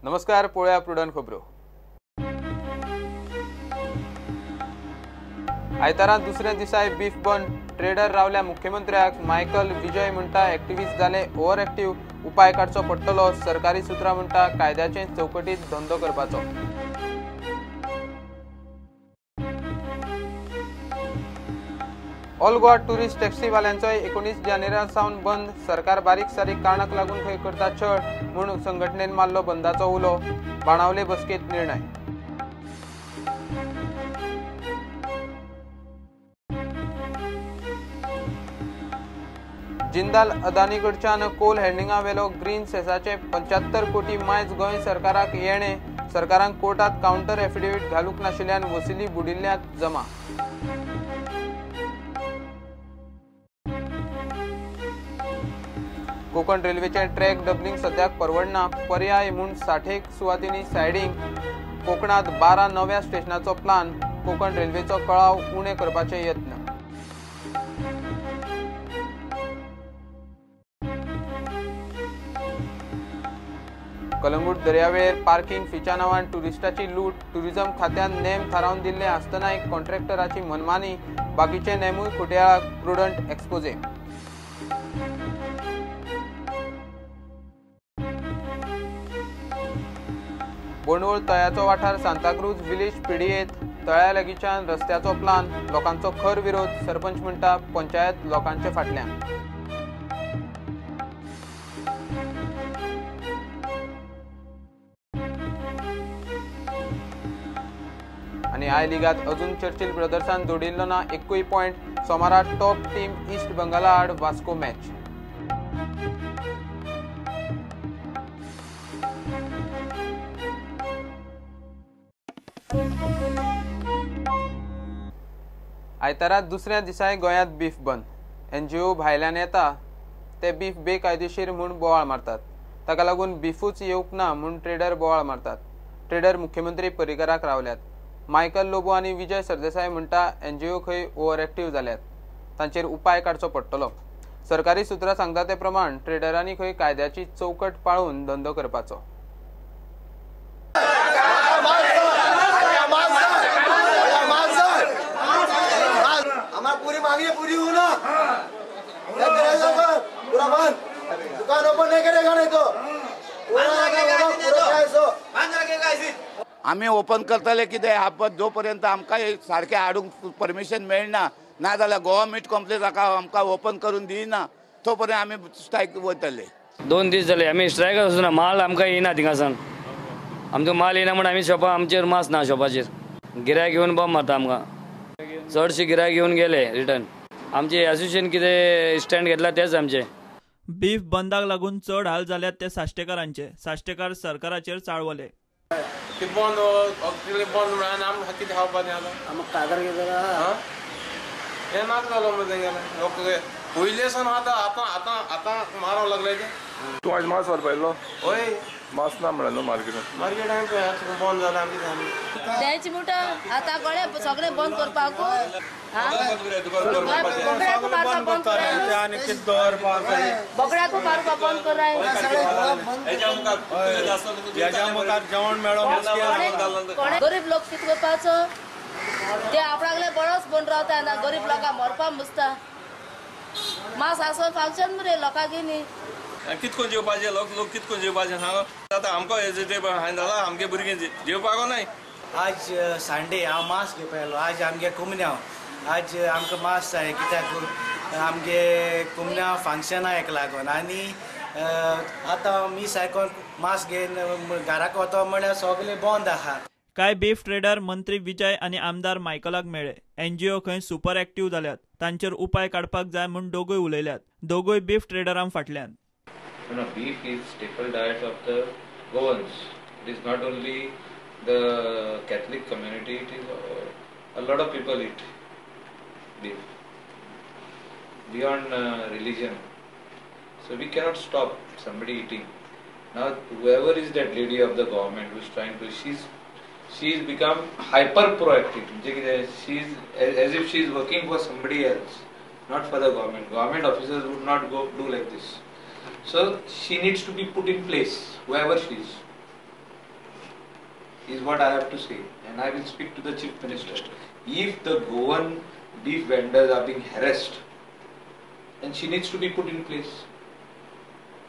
नमस्कार, पळया प्रुडंट खबरो। आयतारा दुसऱ्या दिसाय बीफ बंद ट्रेडर रावल्या मुख्यमंत्र्याक मायकल विजय म्हणटा एक्टिव्हिस्ट जाले ओव्हर एक्टिव्ह उपाय काडचो पडटलो। सरकारी सुत्रां म्हणटा कायद्याचे चौकटीत धंदो करपाचो। ऑल गोवा टुरिस्ट टॅक्सीवाल्यांचो 19 जानेवारीसावन बंद। सरकार बारीक सारीक कारणाक लागून खंय करता छळ म्हूण संघटनेन मारलो बंदाचो उलो। बाणावले बसकेत निर्णय। जिंदाल अदानीकडच्यान कोल हँडिंगा वेलो ग्रीन सेसाचे 75 कोटी मायज गोंय सरकाराक येणे। सरकारान कोर्टात काउंटर एफिडेविट घालूंक नाशिल्ल्यान वसिली बुडिल्ल्यात जमा। कोकण रेल्वेचे ट्रॅक डबलिंग सद्याक परवडना। पर्याय म्हूण 60 सुवातींनी सायडिंग। कोकणात 12 नव्या स्टेशनाचो प्लान। कोकण रेल्वेचो कळाव उणे करपाचे यत्न। कलंगूट दर्यावेळेर पार्किंग फीच्या नांवान टुरिस्टाची लूट। टुरिझम खात्यान नेम थारावन दिल्ले आसतनाय कॉन्ट्रॅक्टराची मनमानी। बाकीचे नेमूय खोट्याळाक प्रुडंट एक्सपोजे। बोंडवळ तळ्याचो वाठार सांताक्रूज विलेज पिडियेत। तळ्या लागींच्यान रस्त्याचो प्लान। लोकांचो खर विरोध। सरपंच म्हणटा पंचायत लोकांचे फाटल्यान। आनी आय लिगात अजून चर्चिल ब्रदर्सान जोडिल्लो ना 1 पॉइंट। सोमारा टॉप टीम ईस्ट बंगाला आड वास्को मॅच। आयतारा दुसऱ्या दिसाय गोंयांत बीफ बंद। एनजीओ भायल्यान येता ते बीफ बेकायदेशीर म्हूण बोवाळ मारतात। ताका लागून बीफूच येवंक ना म्हूण ट्रेडर बोवाळ मारतात। ट्रेडर मुख्यमंत्री पर्रीकाराक रावल्यात। मायकल लोबो आनी विजय सरदेसाय म्हणटा एनजीओ खंय ओव्हर एक्टिव्ह जाल्यात, तांचेर उपाय काडचो पडटलो। सरकारी सुत्रां सांगता ते प्रमाण ट्रेडरांनी खंय कायद्याची चौकट पाळून धंदो करपाचो। आम्ही ओपन करतले कितें आपण जोपर्यंत आमकां सारकें हाडूंक परमिशन मेळना ना जाल्यार गव्हर्नमेंट कंप्लेन आमकां ओपन करून दिना तोपर्यंत आमी स्ट्रायक वयतले। 2 दीस जाले आमी स्ट्रायक वचना। माल आमकां येना थिंगासान। आमकां माल येना म्हणून आमी शॉपार आमचेर मास ना शॉपाचेर। गिरायक येवन बॉम्ब मारता आमकां। चडशे गिरायक येवन गेले रिटर्न। आमचे एसोसिएशन कितें स्टँड घेतला तेच आमचे। बीफ बंदाक लागून चड हाल जाल्यात ते साश्टेकारांचे। साश्टेकार सरकाराचेर चाळवले। ते बंद बंद म्हणून आमकां कितें खावपाचें आतां? आमकां कागार घेतला हे नाक जालो मरे तेंगेले लोक पयले सान आतां मारव लागले ते। तूं आज मास व्हरपा येयलो? हय मास ना म्हणून न्हू मार्केटान। मार्केटान बंद जाला आमची द्यायची म्हणटा आतां गळे सगळे बंद करपाक बोकड्याक मारपा बंद कराय। गरीब लोक कितें करपाचो? ते आपणागले बरोच बंद रावता ना गरीब लोकांक मरपा मुसता। मास आसोन फंक्शन मरे लोकांक न्ही कितकोन जेवपाचें लोक कितकोन जेवपाचें सांग। आतां आमकां हेजिटेबल हांवें जाला आमगे भुरगीं जेवपाक नाय। आज संडे हांव मास घेवपा येयलो। आज आमगे कुमन्या आज आमकां मास जाय कित्याक आमगे कुमन्या फंक्शनाक लागून आनी आतां मी सायकोन मास घेवन घराक वतो म्हळ्यार सगळे बंद आहा। काय बीफ ट्रेडर मंत्री विजय आणि आमदार मायकलाक मेळ्ळे। एनजीओ खंय सुपर एक्टिव्ह जाल्यात, तांचेर उपाय काडपाक जाय म्हूण दोगूय उलयल्यात। दोगूय बीफ ट्रेडरां फाटल्यान। Beef is staple diet of the Goans. It is not only the Catholic community, it is a lot of people eat beef beyond religion. So we cannot stop somebody eating. Now whoever is that lady of the government who is trying to, she's become hyper proactive. She's as if she is working for somebody else, not for the government. Government officers would not go do like this. So she needs to be put in place, whoever she is. is what I have to say, and I will speak to the Chief Minister. If the Goan beef vendors are being harassed, then she needs to be put in place,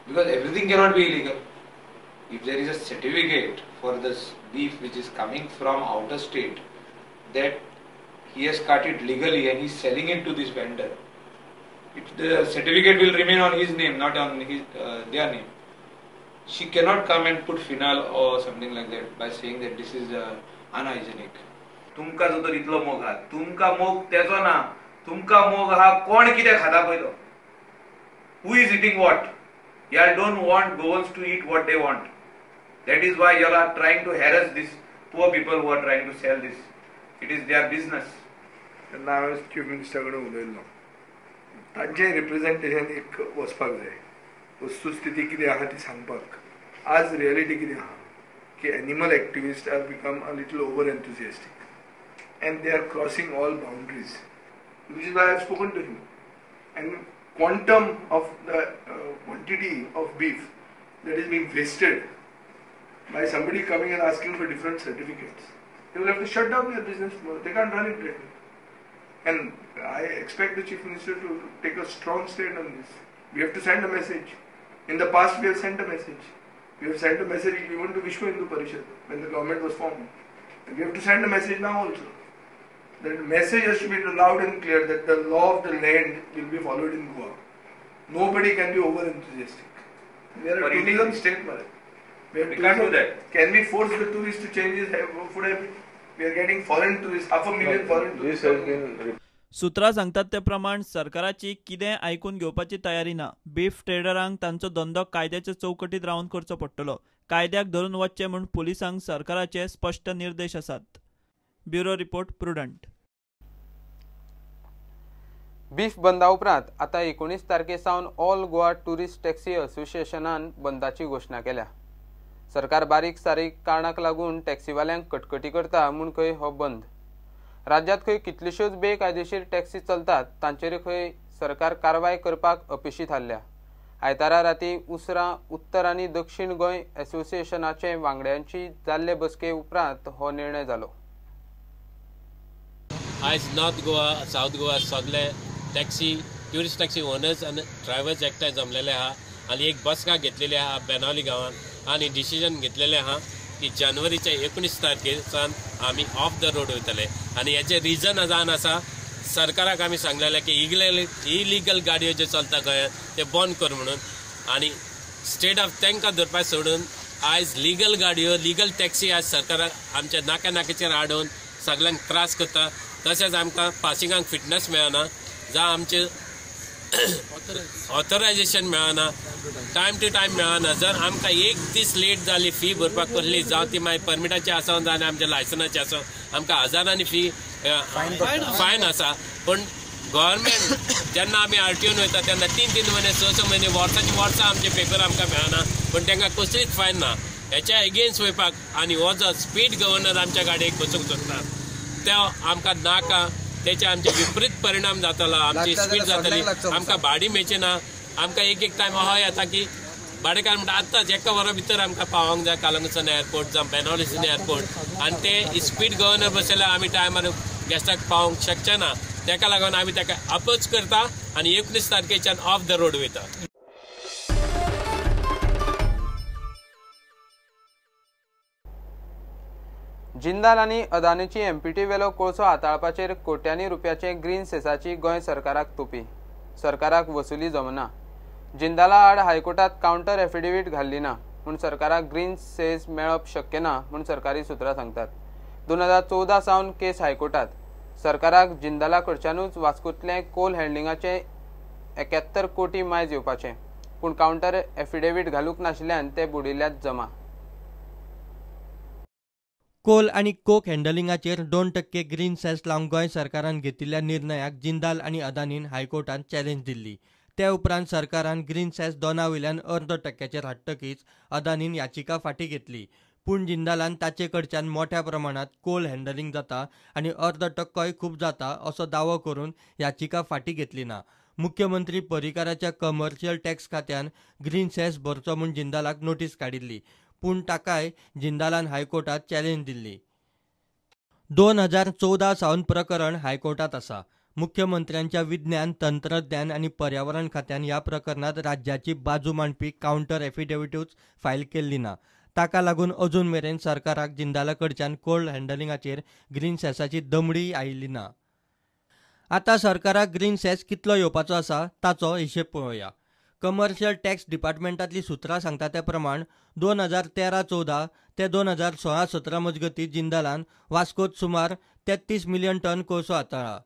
because everything cannot be illegal. If there is a certificate for this beef which is coming from outer state that he has cut it legally and he is selling it to this vendor, the certificate will remain on his name, not on their name. She cannot come and put phenol or something like that by saying that this is unhygienic. तुमका जो तर इतलो मोग हा, तुमका मोग त्याचो ना, तुमका मोग हा कोण कितें खाता पयलो. Who is eating what? You don't want Goans to eat what they want. That is why you are trying to harass these poor people who are trying to sell this. It is their business. हांवें chief minister कडेन उलयल्लो, तांचें representation एक वचपाक जाय, वस्तुस्थिती कितें आहा ती सांगपाक. आज रियलिटी कितें आहा की animal activist are become a little over enthusiastic and they are crossing all boundaries, which is why I have spoken to him. And quantum of the quantity of beef that is being wasted by somebody coming and asking for different certificates, they will have to shut down their business. They can't run it right now. And I expect the Chief Minister to take a strong stand on this. We have to send a message. In the past we have sent a message. We have sent a message even to Vishwa Hindu Parishad when the government was formed. And we have to send a message now also. The message has to be loud and clear that the law of the land will be followed in Goa. Nobody can be over enthusiastic. We are a tourism state, we can't do that. Can we force the tourists to change his food habit? We are getting foreign tourists, 500,000 foreign tourists. This has been सुत्रां सांगतात ते प्रमाण सरकाराची कितें आयकून घेवपाची तयारी ना. बीफ ट्रेडरांक तांचो धंदो कायद्याच्या चौकटीत रावन करचो पडटलो. कायद्याक धरून वचचे म्हूण पुलिसांक सरकाराचे स्पष्ट निर्देश आसात. Bureau report prudent. बीफ बंदा उपरांत आतां 19 तारखेसावन ऑल गोवा टुरिस्ट टॅक्सी असोसिएशनान बंदाची घोशणा केल्या. सरकार बारीक सारीक कारणाक लागून टॅक्सीवाल्यांक कटकटी करता म्हूण खंय हो बंद. राज्यांत खंय कितल्योश्योच बेकायदेशीर टॅक्सी चलतात तांचेर खंय सरकार कारवाय करपाक अपेशी थारल्या. आयतारा राती उसरां उत्तर आनी दक्षिण गोंय असोसिएशनाचे वांगड्यांची जाल्ले बसके उपरांत हो निर्णय जालो. आज नॉर्थ गोवा साउथ गोवा सगळे टॅक्सी ट्युरिस्ट टॅक्सी ओनर्स आनी ड्रायव्हर्स एकठांय जमलेले आहा आनी एक बसका घेतलेली आहा बेनावली गांवांत आनी डिसिजन घेतलेलें आहा की जानेवारीच्या 19 तारखेसान आमी ऑफ द रोड वयतले. आनी हेचे रिजन जावन आसा सरकाराक आमी सांगलेलें की इलिगल गाडयो ज्यो चलता गोंयांत ते बंद कर म्हणून. आनी स्टेट ऑफ तांकां धरपाक सोडून आयज लिगल गाडयो लिगल टॅक्सी आज सरकाराक आमच्या नाक्या नाक्याचेर हाडून सगळ्यांक त्रास करता. तशेंच आमकां पासिंगाक फिटनेस मेळना, जावं आमचे ऑथरायजेशन मेळना, टायम टू टायम मेळना. जर आमकां एक दीस लेट जाली फी भरपाक कसली, जावं ती मागीर परमिटाची आसों जाल्यार आमच्या लायसनाची आसों, आमकां हजारांनी फी फायन आसा. पूण गव्हर्मेंट जेन्ना आमी आरटीओन वयता तेन्ना 3 म्हयने 6 म्हयने वर्सांची वर्सां आमचे पेपर आमकां मेळना, पूण तांकां कसलीच फायन ना. हेच्या एगेन्स्ट वयपाक आनी हो जो स्पीड गव्हर्नर आमच्या गाडयेक बसूंक सोदता तो आमकां नाका. तेचे आमचे विपरीत परिणाम जातलो. आमची स्पीड जातली, आमकां भाडी मेळची ना. आमकां एक टायम अहो येता की भाडेकार म्हणटा आतांच 1 वरा भितर आमकां पावोंक जाय कालंगूटसून एअरपोर्ट जावं बेनावलीसून एअरपोर्ट, आनी ते स्पीड गव्हर्नर बसयल्यार आमी टायमार गेस्टाक पावोंक शकचे ना. ताका लागून आमी ताका अप्रोच करता आनी 19 तारखेच्यान ऑफ द रोड वयता. जिंदाल आनी अदानीची एमपीटी वेलो कोळसो हाताळपाचेर कोट्यांनी रुपयाचे ग्रीन सेसाची गोंय सरकाराक तोपी. सरकाराक वसुली जमना. जिंदाला आड हायकोर्टात कावंटर एफिडेवीट घाल्ली ना म्हूण सरकाराक ग्रीन सेस मेळप शक्य ना म्हूण सरकारी सुत्रां सांगतात. 2014 सावन केस हायकोर्टात. सरकाराक जिंदाला कडच्यानूच वास्कोंतले कोल हँडलिंगाचे 71 कोटी मायज येवपाचे, पूण कावंटर एफिडेवीट घालूंक नाशिल्ल्यान ते बुडिल्ल्यात जमा. कोल आणि कोक हँडलिंगाचेर 2% ग्रीन सेस लावंक गोंय सरकारान घेतिल्ल्या निर्णयाक जिंदाल आनी अदानीन हायकोर्टात चॅलेंज दिल्ली. ते उपरांत सरकारान ग्रीन सेस दोनावयल्यान 0.5% हाडटकीच अदानीन याचिका फाटीं घेतली. पूण जिंदालान ताचे कडच्यान मोठ्या प्रमाणात कोल हँडलिंग जाता आनी 0.5% खूब जाता असो दावो करून याचिका फाटीं घेतली ना. मुख्यमंत्री पर्रीकाराच्या कमर्शियल टॅक्स खात्यान ग्रीन सेस भरचो म्हूण जिंदालाक नोटीस काडिल्ली, पूण ताकाय जिंदालान हायकोर्टात चॅलेंज दिल्ली. 2014 सावन प्रकरण हायकोर्टात आसा. मुख्यमंत्र्यांच्या विज्ञान, तंत्रज्ञान आणि पर्यावरण खात्यान ह्या प्रकरणात राज्याची बाजू मांडपी काउंटर एफिडेविटूच फायल केल्ली ना. ताका लागून अजून मेरेन सरकाराक जिंदाला कडच्यान कोल्ड हँडलिंगाचेर ग्रीन सेसाची दमडी आयिल्ली ना. आतां सरकाराक ग्रीन सेस कितलो येवपाचो आसा ताचो हिशेब पळोवया. कमर्शियल टॅक्स डिपार्टमेंटातली सुत्रां सांगता ते प्रमाण 2013-14 ते 2016-17 मजगती जिंदालान वास्कोत सुमार 33 मिलियन टन कोळसो हाताळ्ळा.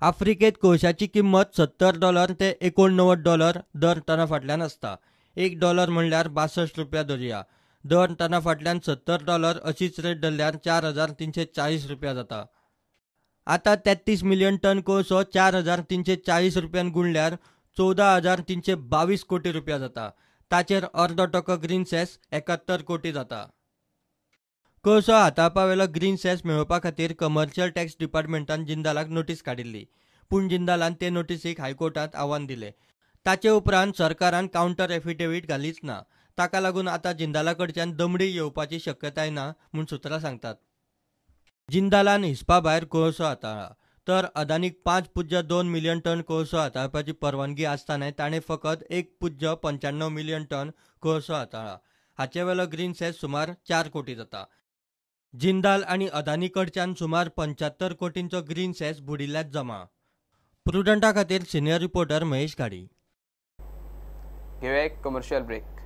आफ्रिकेत कोळशाची किंमत $70 ते $89 दर टना फाटल्यान आसता. $1 म्हणल्यार 62 रुपया धरया. दर टना फाटल्यान $70 अशीच रेट धरल्यार 4,340 रुपया जाता. आतां 33 मिलियन टन कोळसो 4,340 रुपयान गुणल्यार 14,322 कोटी रुपया जाता. ताचेर अर्दो टक्को ग्रीन सेस 71 कोटी जाता. कोळसो हाताळपा वेलो ग्रीन सेस मेळोवपा खातीर कमर्शियल टॅक्स डिपार्टमेंटान जिंदालाक नोटीस काडिल्ली. पूण जिंदालान ते नोटीसीक हायकोर्टात आव्हान दिलें. ताचे उपरांत सरकारान काउंटर एफिडेविट घालीच ना. ताका लागून आतां जिंदाला कडच्यान दमडी येवपाची शक्यताय ना म्हूण सुत्रां सांगतात. जिंदालान हिस्पा भायर कोळसो हाताळ्ळा तर अदानीक 5.2 मिलियन टन कोळसो हाताळपाची परवानगी आसतानाय ताणें फकत 1.95 मिलियन टन कोळसो हाताळ्ळा. हाचे वेलो ग्रीन सेस सुमार 4 कोटी जाता. जिंदाल आनी अदानी कडच्यान सुमार 75 कोटींचो ग्रीन सेस बुडिल्ल्यात जमा. प्रुडंटा खातीर सिनियर रिपोर्टर महेश गाडी. घेवया एक कमर्शियल ब्रेक.